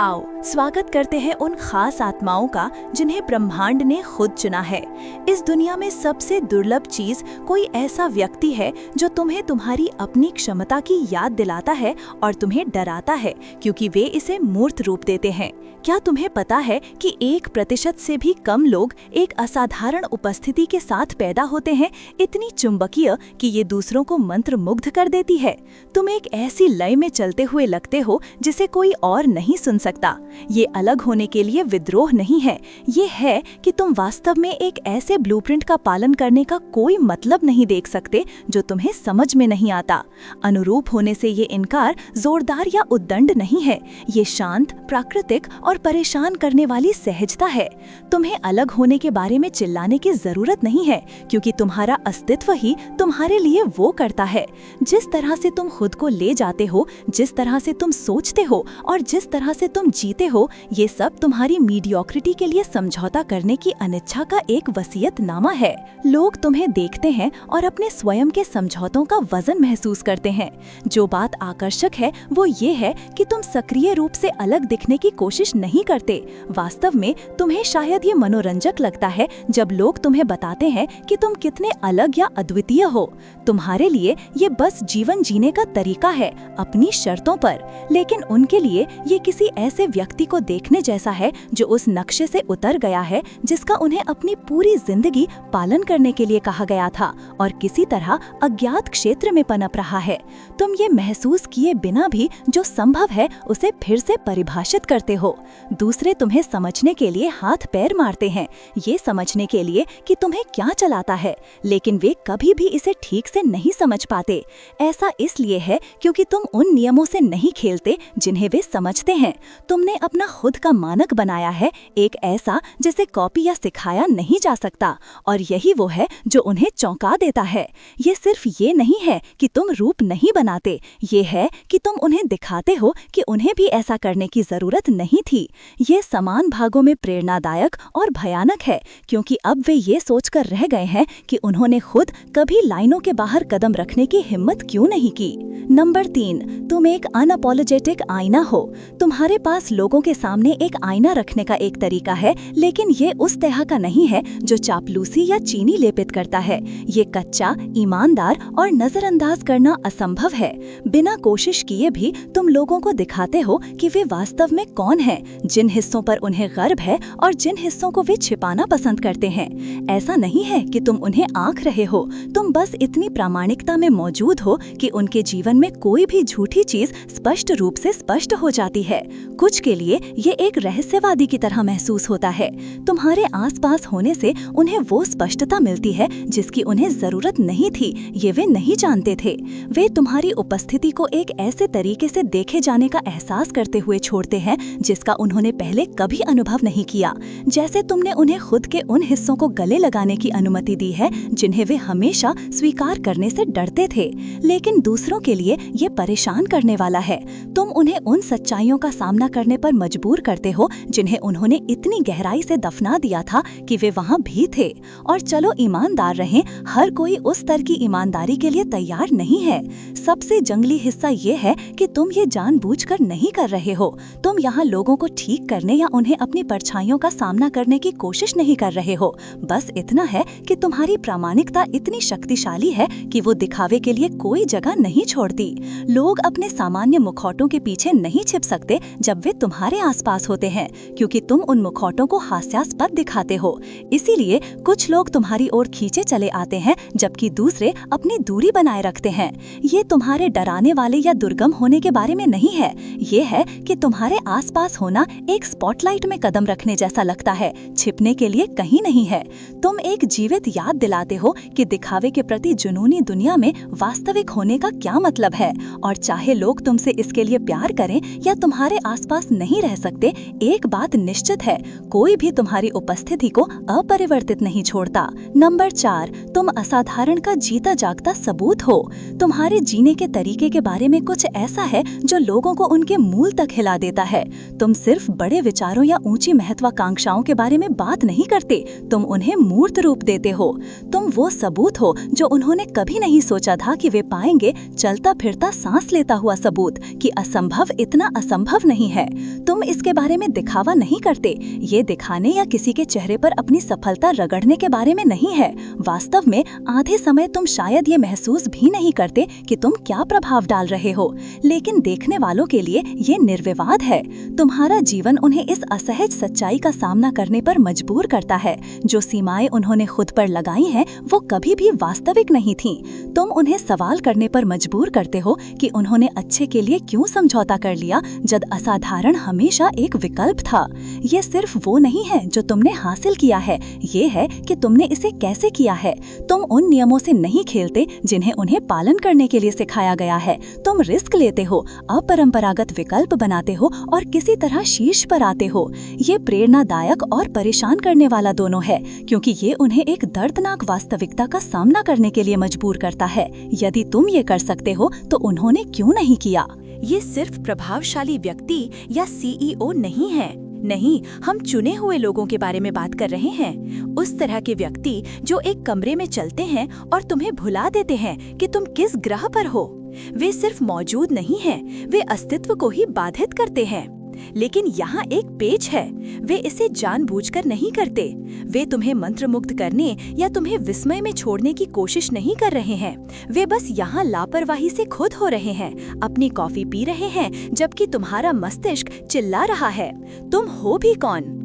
आओ स्वागत करते हैं उन खास आत्माओं का जिन्हें ब्रह्मांड ने खुद चुना है। इस दुनिया में सबसे दुर्लभ चीज कोई ऐसा व्यक्ति है जो तुम्हें तुम्हारी अपनी क्षमता की याद दिलाता है और तुम्हें डराता है क्योंकि वे इसे मूर्त रूप देते हैं। क्या तुम्हें पता है कि 1% से भी कम लोग एक असाधारण उपस्थिति के साथ पैदा होते हैं, इतनी चुंबकीय कि ये दूसरों को मंत्र मुग्ध कर देती है। तुम एक ऐसी लय में चलते हुए लगते हो जिसे कोई और नहीं सुन सकता। ये अलग होने के लिए विद्रोह नहीं है, ये है कि तुम वास्तव में एक ऐसे ब्लूप्रिंट का पालन करने का कोई मतलब नहीं देख सकते जो तुम्हें समझ में नहीं आता। अनुरूप होने से ये इनकार जोरदार या उद्दंड नहीं है, ये शांत, प्राकृतिक और परेशान करने वाली सहजता है। तुम्हें अलग होने के बारे में चिल्लाने की जरूरत नहीं है क्योंकि तुम्हारा अस्तित्व ही तुम्हारे लिए वो करता है। जिस तरह से तुम खुद को ले जाते हो, जिस तरह से तुम सोचते हो और जिस तरह से तुम जीते हो, ये सब तुम्हारी मीडियोक्रिटी के लिए समझौता करने की अनिच्छा का एक वसीयतनामा है। लोग तुम्हें देखते हैं और अपने स्वयं के समझौतों का वजन महसूस करते हैं। जो बात आकर्षक है वो ये है कि तुम सक्रिय रूप से अलग दिखने की कोशिश नहीं करते। वास्तव में तुम्हें शायद ये मनोरंजक लगता है जब लोग तुम्हें बताते हैं कि तुम कितने अलग या अद्वितीय हो। तुम्हारे लिए ये बस जीवन जीने का तरीका है, अपनी शर्तों पर। लेकिन उनके लिए ये किसी ऐसे व्यक्ति को देखने जैसा है जो उस नक्शे से उतर गया है जिसका उन्हें अपनी पूरी जिंदगी पालन करने के लिए कहा गया था और किसी तरह अज्ञात क्षेत्र में पनप रहा है। तुम ये महसूस किए बिना भी जो संभव है उसे फिर से परिभाषित करते हो। दूसरे तुम्हें समझने के लिए हाथ पैर मारते हैं, ये समझने के लिए कि तुम्हें क्या चलाता है, लेकिन वे कभी भी इसे ठीक से नहीं समझ पाते। ऐसा इसलिए है क्योंकि तुम उन नियमों से नहीं खेलते जिन्हें वे समझते हैं। तुमने अपना खुद का मानक बनाया है, एक ऐसा जिसे कॉपी या सिखाया नहीं जा सकता, और यही वो है जो उन्हें चौंका देता है। ये सिर्फ ये नहीं है कि तुम रूप नहीं बनाते, ये है कि तुम उन्हें दिखाते हो कि उन्हें भी ऐसा करने की जरूरत नहीं थी। ये समान भागों में प्रेरणादायक और भयानक है क्योंकि अब वे ये सोचकर रह गए हैं कि उन्होंने खुद कभी लाइनों के बाहर कदम रखने की हिम्मत क्यों नहीं की। नंबर 3, तुम एक अनअपोलोजेटिक आईना हो। तुम्हारे पास लोगों के सामने एक आईना रखने का एक तरीका है, लेकिन ये उस तरह का नहीं है जो चापलूसी या चीनी लेपित करता है। ये कच्चा, ईमानदार और नजरअंदाज करना असंभव है। बिना कोशिश किए भी तुम लोगों को दिखाते हो कि वे वास्तव में कौन हैं, जिन हिस्सों पर उन्हें गर्व है और जिन हिस्सों को वे छिपाना पसंद करते हैं। ऐसा नहीं है कि तुम उन्हें आंक रहे हो, तुम बस इतनी प्रामाणिकता में मौजूद हो कि उनके जीवन में कोई भी झूठी चीज स्पष्ट रूप से स्पष्ट हो जाती है। कुछ के लिए ये एक रहस्यवादी की तरह महसूस होता है। तुम्हारे आसपास होने से उन्हें वो स्पष्टता मिलती है जिसकी उन्हें जरूरत नहीं थी, ये वे नहीं जानते थे। वे तुम्हारी उपस्थिति को एक ऐसे तरीके से देखे जाने का एहसास करते हुए छोड़ते हैं जिसका उन्होंने पहले कभी अनुभव नहीं किया, जैसे तुमने उन्हें खुद के उन हिस्सों को गले लगाने की अनुमति दी है जिन्हें वे हमेशा स्वीकार करने से डरते थे। लेकिन दूसरों के लिए ये परेशान करने वाला है। तुम उन्हें उन सच्चाइयों का सामना करने पर मजबूर करते हो जिन्हें उन्होंने इतनी गहराई से दफना दिया था कि वे वहां भी थे। और चलो ईमानदार रहें, हर कोई उस स्तर की ईमानदारी के लिए तैयार नहीं है। सबसे जंगली हिस्सा ये है कि तुम ये जानबूझकर नहीं कर रहे हो। तुम यहाँ लोगों को ठीक करने या उन्हें अपनी परछाइयों का सामना करने की कोशिश नहीं कर रहे हो। बस इतना है कि तुम्हारी प्रामाणिकता इतनी शक्तिशाली है कि वो दिखावे के लिए कोई जगह नहीं छोड़ती। लोग अपने सामान्य मुखौटों के पीछे नहीं छिप सकते जब वे तुम्हारे आसपास होते हैं, क्योंकि तुम उन मुखौटों को हास्यास्पद दिखाते हो। इसीलिए कुछ लोग तुम्हारी ओर खींचे चले आते हैं जबकि दूसरे अपनी दूरी बनाए रखते हैं। ये तुम्हारे डराने वाले या दुर्गम होने के बारे में नहीं है, ये है कि तुम्हारे आसपास होना एक स्पॉटलाइट में कदम रखने जैसा लगता है, छिपने के लिए कहीं नहीं है। तुम एक जीवित याद दिलाते हो कि दिखावे के प्रति जुनूनी दुनिया में वास्तविक होने का क्या मतलब है। और चाहे लोग तुमसे इसके लिए प्यार करें या तुम्हारे आसपास नहीं रह सकते, एक बात निश्चित है, कोई भी तुम्हारी उपस्थिति को अपरिवर्तित नहीं छोड़ता। नंबर 4, तुम असाधारण का जीता जागता सबूत हो। तुम्हारे जीने के तरीके के बारे में कुछ ऐसा है जो लोगों को उनके मूल तक हिला देता है। तुम सिर्फ बड़े विचारों या ऊंची महत्वाकांक्षाओं के बारे में बात नहीं करते, तुम उन्हें मूर्त रूप देते हो। तुम वो सबूत हो जो उन्होंने कभी नहीं सोचा था कि वे पाएंगे, चलता फिरता सांस लेता हुआ सबूत कि असंभव इतना असंभव नहीं है। तुम इसके बारे में दिखावा नहीं करते। ये दिखाने या किसी के चेहरे पर अपनी सफलता रगड़ने के बारे में नहीं है। वास्तव में आधे समय तुम शायद ये महसूस भी नहीं करते कि तुम क्या प्रभाव डाल रहे हो, लेकिन देखने वालों के लिए ये निर्विवाद है। तुम्हारा जीवन उन्हें इस असहज सच्चाई का सामना करने पर मजबूर करता है। जो सीमाएं उन्होंने खुद पर लगाई हैं, वो कभी भी वास्तविक नहीं थीं। तुम उन्हें सवाल करने पर मजबूर करते हो कि उन्होंने अच्छे के लिए क्यों समझौता कर लिया, जब असाधारण हमेशा एक विकल्प था। ये सिर्फ वो नहीं है जो तुमने हासिल किया है, ये है कि तुमने इसे कैसे किया है। तुम उन नियमों से नहीं खेलते जिन्हें उन्हें पालन करने के लिए सिखाया गया है। तुम रिस्क लेते हो, अपरंपरागत विकल्प बनाते हो और किसी तरह शीर्ष पर आते हो। ये प्रेरणादायक और परेशान करने वाला दोनों है, क्योंकि ये उन्हें एक दर्दनाक वास्तविकता का सामना करने के लिए मजबूर करता है। यदि तुम ये कर सकते हो तो उन्होंने क्यों नहीं किया? ये सिर्फ प्रभावशाली व्यक्ति या सीईओ नहीं है। नहीं, हम चुने हुए लोगों के बारे में बात कर रहे हैं। उस तरह के व्यक्ति जो एक कमरे में चलते हैं और तुम्हें भुला देते हैं कि तुम किस ग्रह पर हो। वे सिर्फ मौजूद नहीं हैं, वे अस्तित्व को ही बाधित करते हैं। लेकिन यहाँ एक पेच है, वे इसे जानबूझकर नहीं करते। वे तुम्हें मंत्रमुग्ध करने या तुम्हें विस्मय में छोड़ने की कोशिश नहीं कर रहे हैं। वे बस यहाँ लापरवाही से खुद हो रहे हैं, अपनी कॉफी पी रहे हैं, जबकि तुम्हारा मस्तिष्क चिल्ला रहा है, तुम हो भी कौन?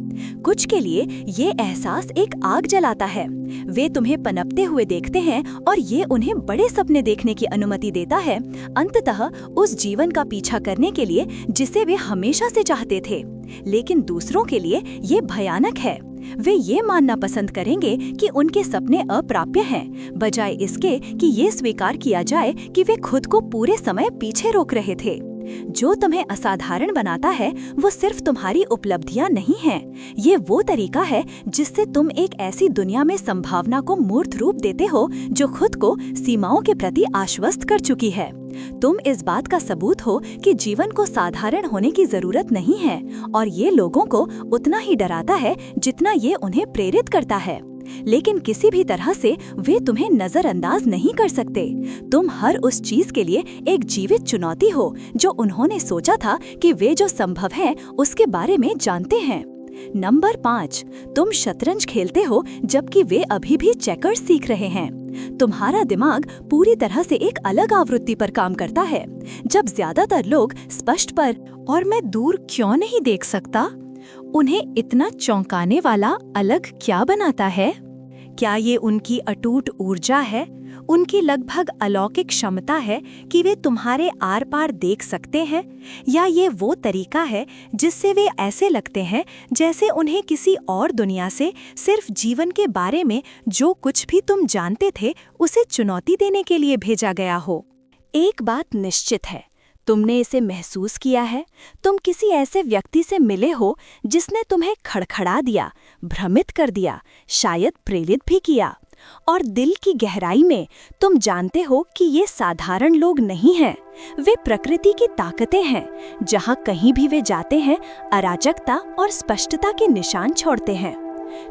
कुछ के लिए ये एहसास एक आग जलाता है। वे तुम्हें पनपते हुए देखते हैं और ये उन्हें बड़े सपने देखने की अनुमति देता है, अंततः उस जीवन का पीछा करने के लिए जिसे वे हमेशा से चाहते थे। लेकिन दूसरों के लिए ये भयानक है। वे ये मानना पसंद करेंगे कि उनके सपने अप्राप्य हैं, बजाय इसके कि ये स्वीकार किया जाए कि वे खुद को पूरे समय पीछे रोक रहे थे। जो तुम्हें असाधारण बनाता है वो सिर्फ तुम्हारी उपलब्धियां नहीं हैं। ये वो तरीका है जिससे तुम एक ऐसी दुनिया में संभावना को मूर्त रूप देते हो जो खुद को सीमाओं के प्रति आश्वस्त कर चुकी है। तुम इस बात का सबूत हो कि जीवन को साधारण होने की जरूरत नहीं है, और ये लोगों को उतना ही डराता है जितना ये उन्हें प्रेरित करता है। लेकिन किसी भी तरह से वे तुम्हें नजरअंदाज नहीं कर सकते। तुम हर उस चीज के लिए एक जीवित चुनौती हो जो उन्होंने सोचा था कि वे जो संभव है उसके बारे में जानते हैं। नंबर 5, तुम शतरंज खेलते हो जबकि वे अभी भी चेकर्स सीख रहे हैं। तुम्हारा दिमाग पूरी तरह से एक अलग आवृत्ति पर काम करता है। जब ज्यादातर लोग स्पष्ट पर और मैं दूर क्यों नहीं देख सकता, उन्हें इतना चौंकाने वाला अलग क्या बनाता है? क्या ये उनकी अटूट ऊर्जा है, उनकी लगभग अलौकिक क्षमता है कि वे तुम्हारे आर पार देख सकते हैं, या ये वो तरीका है जिससे वे ऐसे लगते हैं जैसे उन्हें किसी और दुनिया से सिर्फ जीवन के बारे में जो कुछ भी तुम जानते थे उसे चुनौती देने के लिए भेजा गया हो? एक बात निश्चित है, तुमने इसे महसूस किया है। तुम किसी ऐसे व्यक्ति से मिले हो जिसने तुम्हें खड़खड़ा दिया, भ्रमित कर दिया, शायद प्रेरित भी किया। और दिल की गहराई में तुम जानते हो कि ये साधारण लोग नहीं हैं। वे प्रकृति की ताकतें हैं। जहाँ कहीं भी वे जाते हैं, अराजकता और स्पष्टता के निशान छोड़ते हैं।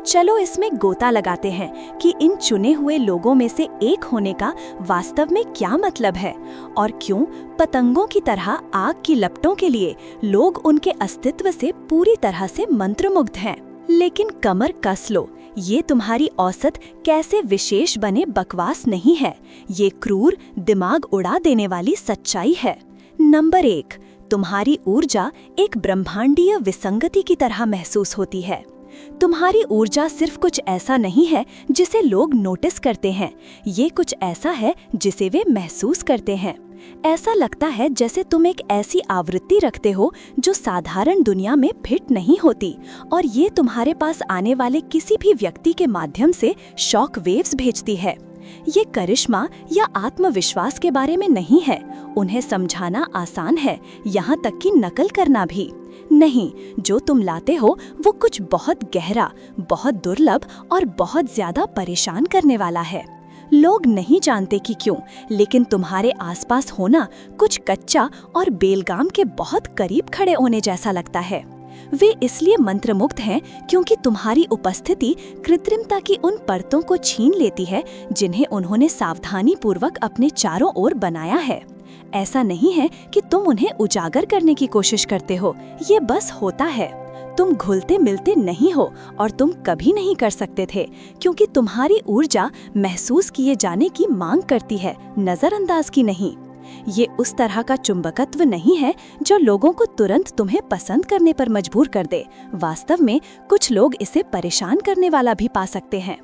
चलो इसमें गोता लगाते हैं कि इन चुने हुए लोगों में से एक होने का वास्तव में क्या मतलब है, और क्यों पतंगों की तरह आग की लपटों के लिए लोग उनके अस्तित्व से पूरी तरह से मंत्रमुग्ध हैं। लेकिन कमर कस लो, ये तुम्हारी औसत कैसे विशेष बने बकवास नहीं है, ये क्रूर दिमाग उड़ा देने वाली सच्चाई है। नंबर 1, तुम्हारी ऊर्जा एक ब्रह्मांडीय विसंगति की तरह महसूस होती है। तुम्हारी ऊर्जा सिर्फ कुछ ऐसा नहीं है जिसे लोग नोटिस करते हैं, ये कुछ ऐसा है जिसे वे महसूस करते हैं। ऐसा लगता है जैसे तुम एक ऐसी आवृत्ति रखते हो जो साधारण दुनिया में फिट नहीं होती, और ये तुम्हारे पास आने वाले किसी भी व्यक्ति के माध्यम से शॉक वेव्स भेजती है। ये करिश्मा या आत्मविश्वास के बारे में नहीं है, उन्हें समझाना आसान है, यहाँ तक कि नकल करना भी नहीं। जो तुम लाते हो वो कुछ बहुत गहरा, बहुत दुर्लभ और बहुत ज्यादा परेशान करने वाला है। लोग नहीं जानते कि क्यों, लेकिन तुम्हारे आसपास होना कुछ कच्चा और बेलगाम के बहुत करीब खड़े होने जैसा लगता है। वे इसलिए मंत्रमुग्ध हैं क्योंकि तुम्हारी उपस्थिति कृत्रिमता की उन परतों को छीन लेती है जिन्हें उन्होंने सावधानी पूर्वक अपने चारों ओर बनाया है। ऐसा नहीं है कि तुम उन्हें उजागर करने की कोशिश करते हो, ये बस होता है। तुम घुलते मिलते नहीं हो और तुम कभी नहीं कर सकते थे, क्योंकि तुम्हारी ऊर्जा महसूस किए जाने की मांग करती है, नजरअंदाज की नहीं। ये उस तरह का चुंबकत्व नहीं है जो लोगों को तुरंत तुम्हें पसंद करने पर मजबूर कर दे। वास्तव में कुछ लोग इसे परेशान करने वाला भी पा सकते हैं।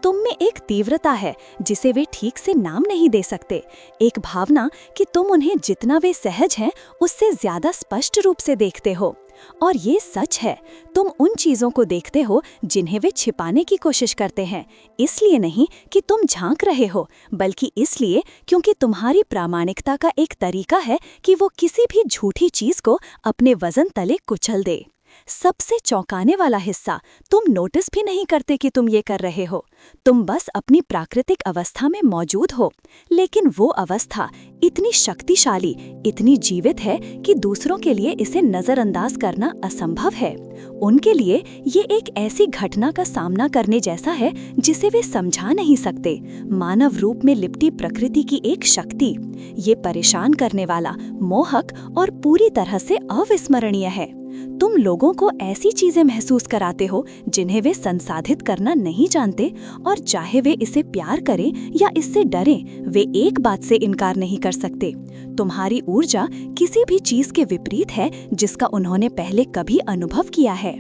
तुम में एक तीव्रता है जिसे वे ठीक से नाम नहीं दे सकते, एक भावना कि तुम उन्हें जितना वे सहज हैं उससे ज्यादा स्पष्ट रूप से देखते हो। और ये सच है, तुम उन चीजों को देखते हो जिन्हें वे छिपाने की कोशिश करते हैं, इसलिए नहीं कि तुम झांक रहे हो, बल्कि इसलिए क्योंकि तुम्हारी प्रामाणिकता का एक तरीका है कि वो किसी भी झूठी चीज को अपने वजन तले कुचल दे। सबसे चौंकाने वाला हिस्सा, तुम नोटिस भी नहीं करते कि तुम ये कर रहे हो। तुम बस अपनी प्राकृतिक अवस्था में मौजूद हो, लेकिन वो अवस्था इतनी शक्तिशाली, इतनी जीवित है कि दूसरों के लिए इसे नजरअंदाज करना असंभव है। उनके लिए ये एक ऐसी घटना का सामना करने जैसा है जिसे वे समझा नहीं सकते। मानव रूप में लिपटी प्रकृति की एक शक्ति, ये परेशान करने वाला, मोहक और पूरी तरह से अविस्मरणीय है। तुम लोगों को ऐसी चीजें महसूस कराते हो जिन्हें वे संसाधित करना नहीं जानते, और चाहे वे इसे प्यार करें या इससे डरें, वे एक बात से इनकार नहीं कर सकते। तुम्हारी ऊर्जा किसी भी चीज के विपरीत है जिसका उन्होंने पहले कभी अनुभव किया है।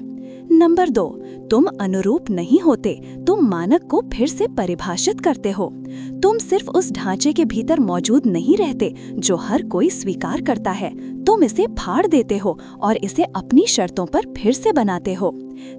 नंबर 2, तुम अनुरूप नहीं होते, तुम मानक को फिर से परिभाषित करते हो। तुम सिर्फ उस ढांचे के भीतर मौजूद नहीं रहते जो हर कोई स्वीकार करता है, तुम इसे फाड़ देते हो और इसे अपनी शर्तों पर फिर से बनाते हो।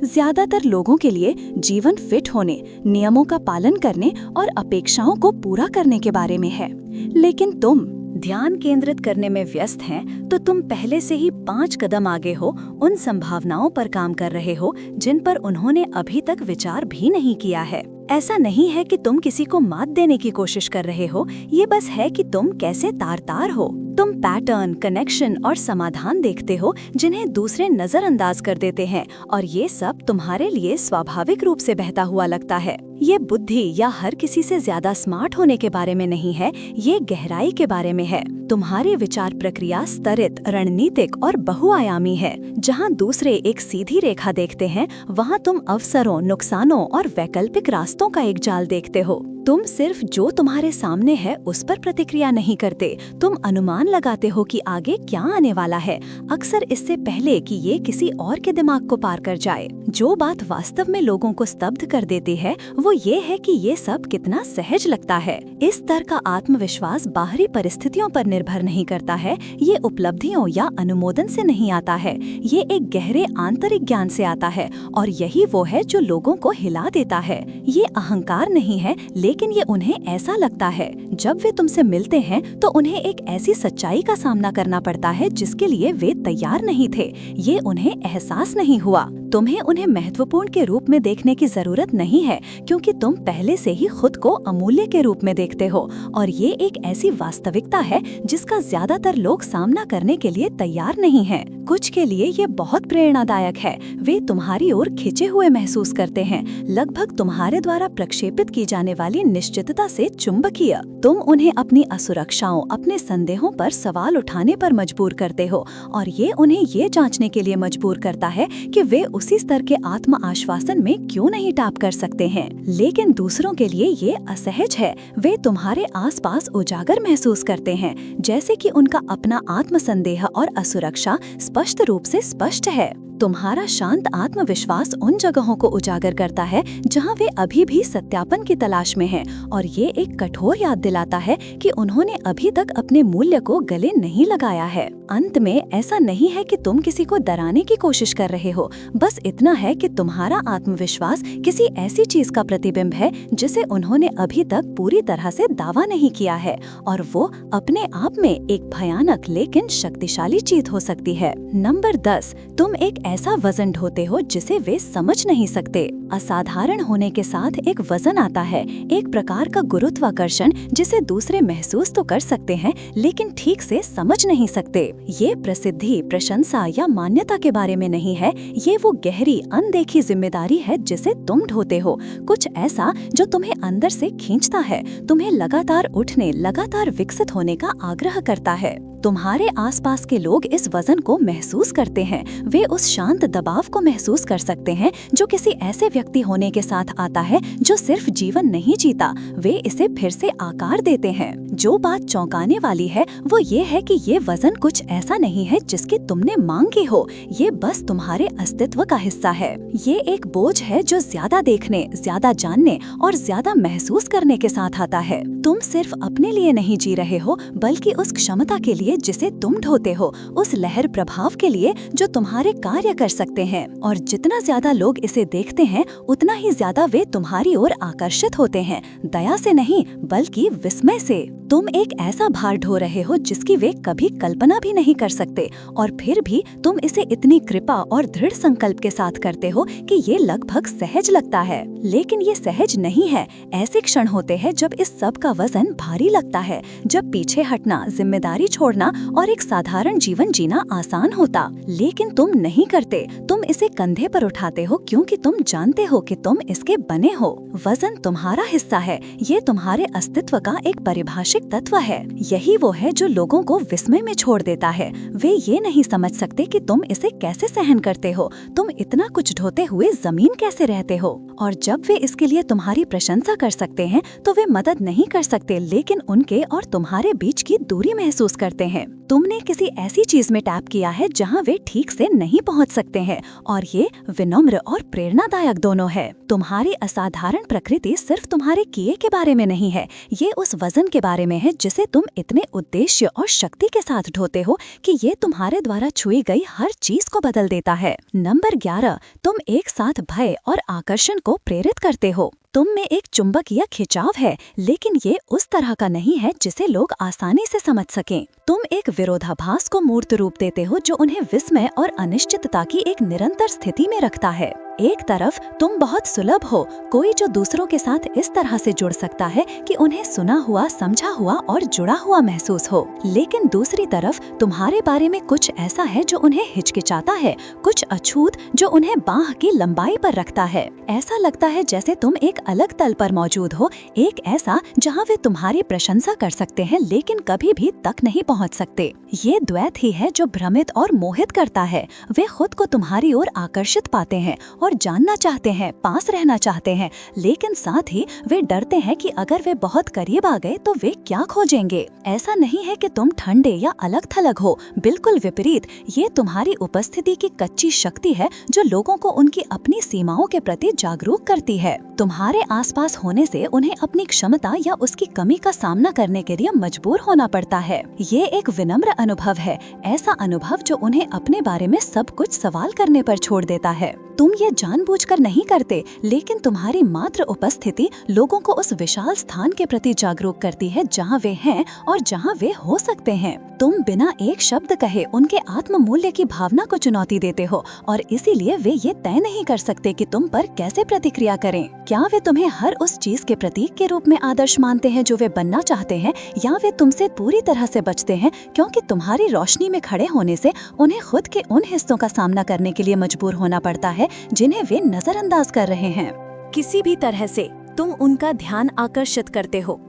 ज्यादातर लोगों के लिए जीवन फिट होने, नियमों का पालन करने और अपेक्षाओं को पूरा करने के बारे में है, लेकिन तुम ध्यान केंद्रित करने में व्यस्त हैं, तो तुम पहले से ही 5 कदम आगे हो, उन संभावनाओं पर काम कर रहे हो जिन पर उन्होंने अभी तक विचार भी नहीं किया है। ऐसा नहीं है कि तुम किसी को मात देने की कोशिश कर रहे हो, ये बस है कि तुम कैसे तार-तार हो। तुम पैटर्न, कनेक्शन और समाधान देखते हो जिन्हें दूसरे नजरअंदाज कर देते हैं, और ये सब तुम्हारे लिए स्वाभाविक रूप से बहता हुआ लगता है। ये बुद्धि या हर किसी से ज्यादा स्मार्ट होने के बारे में नहीं है, ये गहराई के बारे में है। तुम्हारी विचार प्रक्रिया स्तरित, रणनीतिक और बहुआयामी है। जहाँ दूसरे एक सीधी रेखा देखते हैं, वहाँ तुम अवसरों, नुकसानों और वैकल्पिक रास्तों का एक जाल देखते हो। तुम सिर्फ जो तुम्हारे सामने है उस पर प्रतिक्रिया नहीं करते, तुम अनुमान लगाते हो कि आगे क्या आने वाला है, अक्सर इससे पहले कि ये किसी और के दिमाग को पार कर जाए। जो बात वास्तव में लोगों को स्तब्ध कर देती है वो ये है कि ये सब कितना सहज लगता है। इस स्तर का आत्मविश्वास बाहरी परिस्थितियों पर निर्भर नहीं करता है, ये उपलब्धियों या अनुमोदन से नहीं आता है, ये एक गहरे आंतरिक ज्ञान से आता है, और यही वो है जो लोगों को हिला देता है। ये अहंकार नहीं है, लेकिन ये उन्हें ऐसा लगता है। जब वे तुमसे मिलते हैं तो उन्हें एक ऐसी सच्चाई का सामना करना पड़ता है जिसके लिए वे तैयार नहीं थे। ये उन्हें एहसास नहीं हुआ। तुम्हें उन्हें महत्वपूर्ण के रूप में देखने की जरूरत नहीं है, क्योंकि तुम पहले से ही खुद को अमूल्य के रूप में देखते हो, और ये एक ऐसी वास्तविकता है जिसका ज्यादातर लोग सामना करने के लिए तैयार नहीं हैं। कुछ के लिए ये बहुत प्रेरणादायक है, वे तुम्हारी ओर खिंचे हुए महसूस करते हैं, लगभग तुम्हारे द्वारा प्रक्षेपित की जाने वाली निश्चितता से चुंबकीय। तुम उन्हें अपनी असुरक्षाओं, अपने संदेहों पर सवाल उठाने पर मजबूर करते हो, और ये उन्हें ये जांचने के लिए मजबूर करता है कि वे उसी स्तर के आत्म आश्वासन में क्यों नहीं टाप कर सकते हैं। लेकिन दूसरों के लिए ये असहज है, वे तुम्हारे आसपास उजागर महसूस करते हैं, जैसे कि उनका अपना आत्मसंदेह और असुरक्षा स्पष्ट रूप से स्पष्ट है। तुम्हारा शांत आत्मविश्वास उन जगहों को उजागर करता है जहां वे अभी भी सत्यापन की तलाश में हैं, और ये एक कठोर याद दिलाता है कि उन्होंने अभी तक अपने मूल्य को गले नहीं लगाया है। अंत में ऐसा नहीं है कि तुम किसी को डराने की कोशिश कर रहे हो, बस इतना है कि तुम्हारा आत्मविश्वास किसी ऐसी चीज का प्रतिबिंब है जिसे उन्होंने अभी तक पूरी तरह से दावा नहीं किया है, और वो अपने आप में एक भयानक लेकिन शक्तिशाली चीज हो सकती है। नंबर 10, तुम एक ऐसा वजन ढोते हो जिसे वे समझ नहीं सकते। असाधारण होने के साथ एक वजन आता है, एक प्रकार का गुरुत्वाकर्षण जिसे दूसरे महसूस तो कर सकते हैं लेकिन ठीक से समझ नहीं सकते। ये प्रसिद्धि, प्रशंसा या मान्यता के बारे में नहीं है, ये वो गहरी अनदेखी जिम्मेदारी है जिसे तुम ढोते हो। कुछ ऐसा जो तुम्हें अंदर से खींचता है, तुम्हें लगातार उठने, लगातार विकसित होने का आग्रह करता है। तुम्हारे आसपास के लोग इस वजन को महसूस करते हैं। वे उस शांत दबाव को महसूस कर सकते हैं जो किसी ऐसे व्यक्ति होने के साथ आता है जो सिर्फ जीवन नहीं जीता, वे इसे फिर से आकार देते हैं। जो बात चौंकाने वाली है वो ये है कि ये वजन कुछ ऐसा नहीं है जिसकी तुमने मांग की हो, ये बस तुम्हारे अस्तित्व का हिस्सा है। ये एक बोझ है जो ज्यादा देखने, ज्यादा जानने और ज्यादा महसूस करने के साथ आता है। तुम सिर्फ अपने लिए नहीं जी रहे हो, बल्कि उस क्षमता के लिए जिसे तुम ढोते हो, उस लहर प्रभाव के लिए जो तुम्हारे कार्य कर सकते हैं। और जितना ज्यादा लोग इसे देखते हैं उतना ही ज्यादा वे तुम्हारी ओर आकर्षित होते हैं, दया से नहीं बल्कि विस्मय से। तुम एक ऐसा भार ढो रहे हो जिसकी वे कभी कल्पना भी नहीं कर सकते, और फिर भी तुम इसे इतनी कृपा और दृढ़ संकल्प के साथ करते हो कि ये लगभग सहज लगता है। लेकिन ये सहज नहीं है। ऐसे क्षण होते हैं जब इस सब का वजन भारी लगता है, जब पीछे हटना, जिम्मेदारी छोड़ना और एक साधारण जीवन जीना आसान होता। लेकिन तुम नहीं करते, तुम इसे कंधे पर उठाते हो क्योंकि तुम जानते हो कि तुम इसके बने हो। वजन तुम्हारा हिस्सा है, ये तुम्हारे अस्तित्व का एक परिभाषित तत्व है। यही वो है जो लोगों को विस्मय में छोड़ देता है। वे ये नहीं समझ सकते कि तुम इसे कैसे सहन करते हो, तुम इतना कुछ ढोते हुए जमीन कैसे रहते हो। और जब वे इसके लिए तुम्हारी प्रशंसा कर सकते हैं तो वे मदद नहीं कर सकते, लेकिन उनके और तुम्हारे बीच की दूरी महसूस करते हैं। तुमने किसी ऐसी चीज में टैप किया है जहां वे ठीक से नहीं पहुंच सकते हैं, और ये विनम्र और प्रेरणादायक दोनों है। तुम्हारी असाधारण प्रकृति सिर्फ तुम्हारे किए के बारे में नहीं है, ये उस वजन के बारे में है जिसे तुम इतने उद्देश्य और शक्ति के साथ ढोते हो कि ये तुम्हारे द्वारा छुई गई हर चीज को बदल देता है। नंबर 11, तुम एक साथ भय और आकर्षण को प्रेरित करते हो। तुम में एक चुंबकीय खिंचाव है, लेकिन ये उस तरह का नहीं है जिसे लोग आसानी से समझ सकें। तुम एक विरोधाभास को मूर्त रूप देते हो जो उन्हें विस्मय और अनिश्चितता की एक निरंतर स्थिति में रखता है। एक तरफ तुम बहुत सुलभ हो, कोई जो दूसरों के साथ इस तरह से जुड़ सकता है कि उन्हें सुना हुआ, समझा हुआ और जुड़ा हुआ महसूस हो। लेकिन दूसरी तरफ तुम्हारे बारे में कुछ ऐसा है जो उन्हें हिचकिचाता है, कुछ अछूत जो उन्हें बाह की लंबाई पर रखता है। ऐसा लगता है जैसे तुम एक अलग तल पर मौजूद हो, एक ऐसा जहां वे तुम्हारी प्रशंसा कर सकते हैं लेकिन कभी भी तक नहीं पहुंच सकते। ये द्वैत ही है जो भ्रमित और मोहित करता है। वे खुद को तुम्हारी ओर आकर्षित पाते हैं और जानना चाहते हैं, पास रहना चाहते हैं, लेकिन साथ ही वे डरते हैं कि अगर वे बहुत करीब आ गए तो वे क्या खोजेंगे। ऐसा नहीं है कि तुम ठंडे या अलग थलग हो, बिल्कुल विपरीत, ये तुम्हारी उपस्थिति की कच्ची शक्ति है जो लोगों को उनकी अपनी सीमाओं के प्रति जागरूक करती है। तुम्हारे आसपास होने से उन्हें अपनी क्षमता या उसकी कमी का सामना करने के लिए मजबूर होना पड़ता है। ये एक विनम्र अनुभव है, ऐसा अनुभव जो उन्हें अपने बारे में सब कुछ सवाल करने पर छोड़ देता है। तुम ये जानबूझकर नहीं करते, लेकिन तुम्हारी मात्र उपस्थिति लोगों को उस विशाल स्थान के प्रति जागरूक करती है जहां वे हैं और जहां वे हो सकते हैं। तुम बिना एक शब्द कहे उनके आत्म मूल्य की भावना को चुनौती देते हो, और इसीलिए वे ये तय नहीं कर सकते कि तुम पर कैसे प्रतिक्रिया करें। क्या वे तुम्हें हर उस चीज के प्रतीक के रूप में आदर्श मानते हैं जो वे बनना चाहते हैं, या वे तुमसे पूरी तरह से बचते हैं क्योंकि तुम्हारी रोशनी में खड़े होने से उन्हें खुद के उन हिस्सों का सामना करने के लिए मजबूर होना पड़ता है जिन्हें वे नजरअंदाज कर रहे हैं। किसी भी तरह से तुम उनका ध्यान आकर्षित करते हो।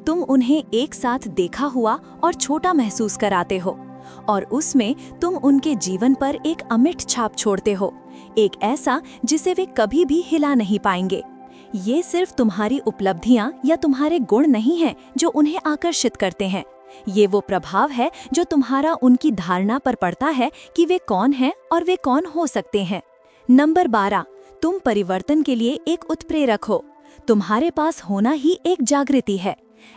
तुम उन्हें एक साथ देखा हुआ और छोटा महसूस कराते हो, और उसमें तुम उनके जीवन पर एक अमिट छाप छोड़ते हो, एक ऐसा जिसे वे कभी भी हिला नहीं पाएंगे। ये सिर्फ तुम्हारी उपलब्धियां या तुम्हारे गुण नहीं हैं जो उन्हें आकर्षित करते हैं, ये वो प्रभाव है जो तुम्हारा उनकी धारणा पर पड़ता है कि वे कौन हैं और वे कौन हो सकते हैं। नंबर 12, तुम परिवर्तन के लिए एक उत्प्रेरक हो। तुम्हारे पास होना ही एक जागृति है।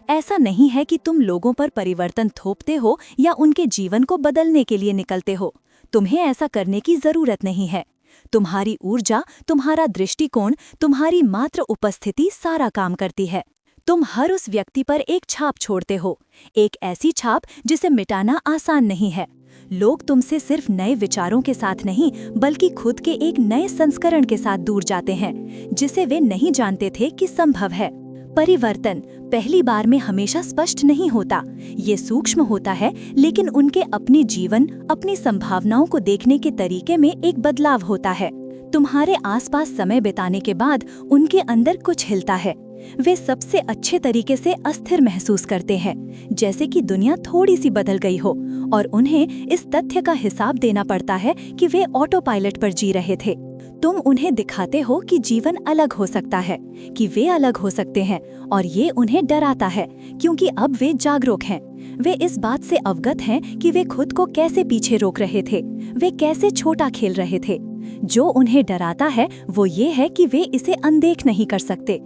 ऐसा नहीं है कि तुम लोगों पर परिवर्तन थोपते हो या उनके जीवन को बदलने के लिए निकलते हो। तुम्हें ऐसा करने की जरूरत नहीं है। तुम्हारी ऊर्जा, तुम्हारा दृष्टिकोण, तुम्हारी मात्र उपस्थिति सारा काम करती है। तुम हर उस व्यक्ति पर एक छाप छोड़ते हो, एक ऐसी छाप जिसे मिटाना आसान नहीं है, लोग तुमसे सिर्फ नए विचारों के साथ नहीं बल्कि खुद के एक नए संस्करण के साथ दूर जाते हैं, जिसे वे नहीं जानते थे कि संभव है। परिवर्तन पहली बार में हमेशा स्पष्ट नहीं होता, ये सूक्ष्म होता है, लेकिन उनके अपने जीवन, अपनी संभावनाओं को देखने के तरीके में एक बदलाव होता है। तुम्हारे आसपास समय बिताने के बाद उनके अंदर कुछ हिलता है। वे सबसे अच्छे तरीके से अस्थिर महसूस करते हैं, जैसे कि दुनिया थोड़ी सी बदल गई हो, और उन्हें इस तथ्य का हिसाब देना पड़ता है कि वे ऑटो पायलट पर जी रहे थे। तुम उन्हें दिखाते हो कि जीवन अलग हो सकता है, कि वे अलग हो सकते हैं, और ये उन्हें डराता है क्योंकि अब वे जागरूक हैं। वे इस बात से अवगत हैं कि वे खुद को कैसे पीछे रोक रहे थे, वे कैसे छोटा खेल रहे थे। जो उन्हें डराता है वो ये है कि वे इसे अनदेख नहीं कर सकते।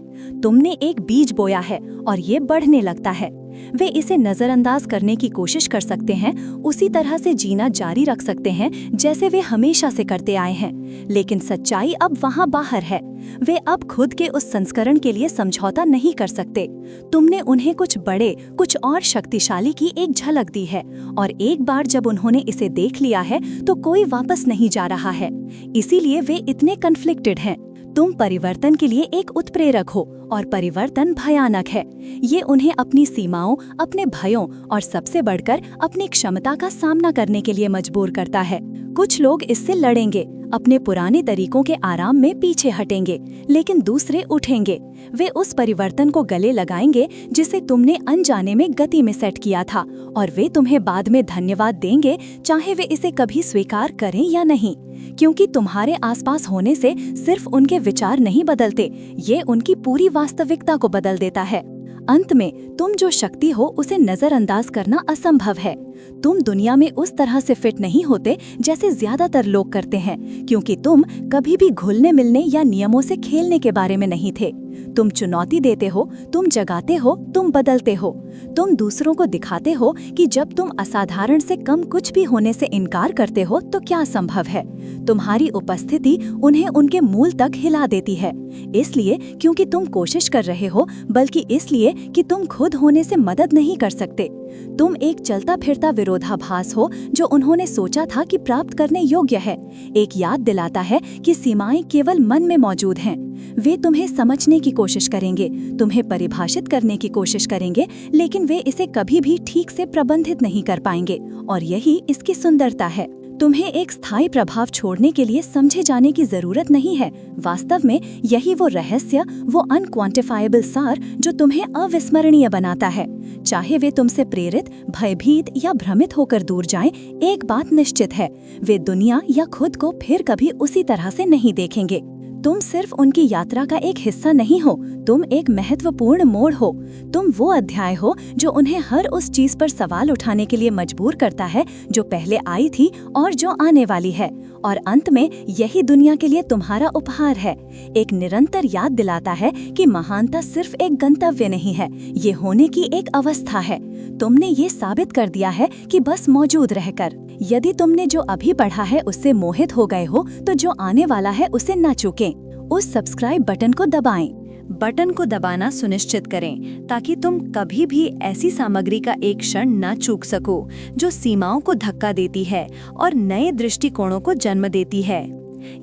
तुमने एक बीज बोया है और ये बढ़ने लगता है। वे इसे नजरअंदाज करने की कोशिश कर सकते हैं, उसी तरह से जीना जारी रख सकते हैं जैसे वे हमेशा से करते आए हैं, लेकिन सच्चाई अब वहां बाहर है। वे अब खुद के उस संस्करण के लिए समझौता नहीं कर सकते। तुमने उन्हें कुछ बड़े, कुछ और शक्तिशाली की एक झलक दी है, और एक बार जब उन्होंने इसे देख लिया है तो कोई वापस नहीं जा रहा है। इसीलिए वे इतने कन्फ्लिक्टेड हैं। तुम परिवर्तन के लिए एक उत्प्रेरक हो, और परिवर्तन भयानक है। ये उन्हें अपनी सीमाओं, अपने भयों और सबसे बढ़कर अपनी क्षमता का सामना करने के लिए मजबूर करता है। कुछ लोग इससे लड़ेंगे, अपने पुराने तरीकों के आराम में पीछे हटेंगे, लेकिन दूसरे उठेंगे। वे उस परिवर्तन को गले लगाएंगे जिसे तुमने अनजाने में गति में सेट किया था, और वे तुम्हें बाद में धन्यवाद देंगे, चाहे वे इसे कभी स्वीकार करें या नहीं। क्योंकि तुम्हारे आसपास होने से सिर्फ उनके विचार नहीं बदलते, ये उनकी पूरी वास्तविकता को बदल देता है। अंत में तुम जो शक्ति हो उसे नजरअंदाज करना असंभव है। तुम दुनिया में उस तरह से फिट नहीं होते जैसे ज्यादातर लोग करते हैं, क्योंकि तुम कभी भी घुलने मिलने या नियमों से खेलने के बारे में नहीं थे। तुम चुनौती देते हो, तुम जगाते हो, तुम बदलते हो। तुम दूसरों को दिखाते हो कि जब तुम असाधारण से कम कुछ भी होने से इनकार करते हो तो क्या संभव है। तुम्हारी उपस्थिति उन्हें उनके मूल तक हिला देती है, इसलिए क्योंकि तुम कोशिश कर रहे हो, बल्कि इसलिए कि तुम खुद होने से मदद नहीं कर सकते। तुम एक चलता फिरता विरोधाभास हो जो उन्होंने सोचा था कि प्राप्त करने योग्य है। एक याद दिलाता है कि सीमाएं केवल मन में मौजूद हैं। वे तुम्हें समझने की कोशिश करेंगे, तुम्हें परिभाषित करने की कोशिश करेंगे, लेकिन वे इसे कभी भी ठीक से प्रबंधित नहीं कर पाएंगे, और यही इसकी सुंदरता है। तुम्हें एक स्थायी प्रभाव छोड़ने के लिए समझे जाने की जरूरत नहीं है। वास्तव में यही वो रहस्य, वो अनक्वांटिफाइबल सार जो तुम्हें अविस्मरणीय बनाता है। चाहे वे तुमसे प्रेरित, भयभीत या भ्रमित होकर दूर जाएं, एक बात निश्चित है, वे दुनिया या खुद को फिर कभी उसी तरह से नहीं देखेंगे। तुम सिर्फ उनकी यात्रा का एक हिस्सा नहीं हो, तुम एक महत्वपूर्ण मोड़ हो। तुम वो अध्याय हो जो उन्हें हर उस चीज पर सवाल उठाने के लिए मजबूर करता है जो पहले आई थी और जो आने वाली है। और अंत में यही दुनिया के लिए तुम्हारा उपहार है। एक निरंतर याद दिलाता है कि महानता सिर्फ एक गंतव्य नहीं है, ये होने की एक अवस्था है। तुमने ये साबित कर दिया है कि बस मौजूद रहकर। यदि तुमने जो अभी पढ़ा है उससे मोहित हो गए हो, तो जो आने वाला है उसे न चूकें। उस सब्सक्राइब बटन को दबाएं। बटन को दबाना सुनिश्चित करें ताकि तुम कभी भी ऐसी सामग्री का एक क्षण न चूक सको जो सीमाओं को धक्का देती है और नए दृष्टिकोणों को जन्म देती है।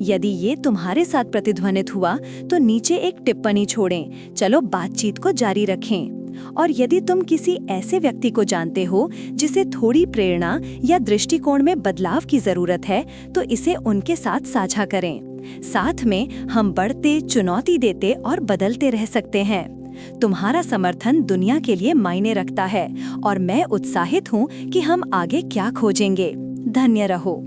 यदि ये तुम्हारे साथ प्रतिध्वनित हुआ तो नीचे एक टिप्पणी छोड़ें, चलो बातचीत को जारी रखें। और यदि तुम किसी ऐसे व्यक्ति को जानते हो जिसे थोड़ी प्रेरणा या दृष्टिकोण में बदलाव की जरूरत है, तो इसे उनके साथ साझा करें। साथ में हम बढ़ते, चुनौती देते और बदलते रह सकते हैं। तुम्हारा समर्थन दुनिया के लिए मायने रखता है और मैं उत्साहित हूँ कि हम आगे क्या खोजेंगे। धन्य रहो।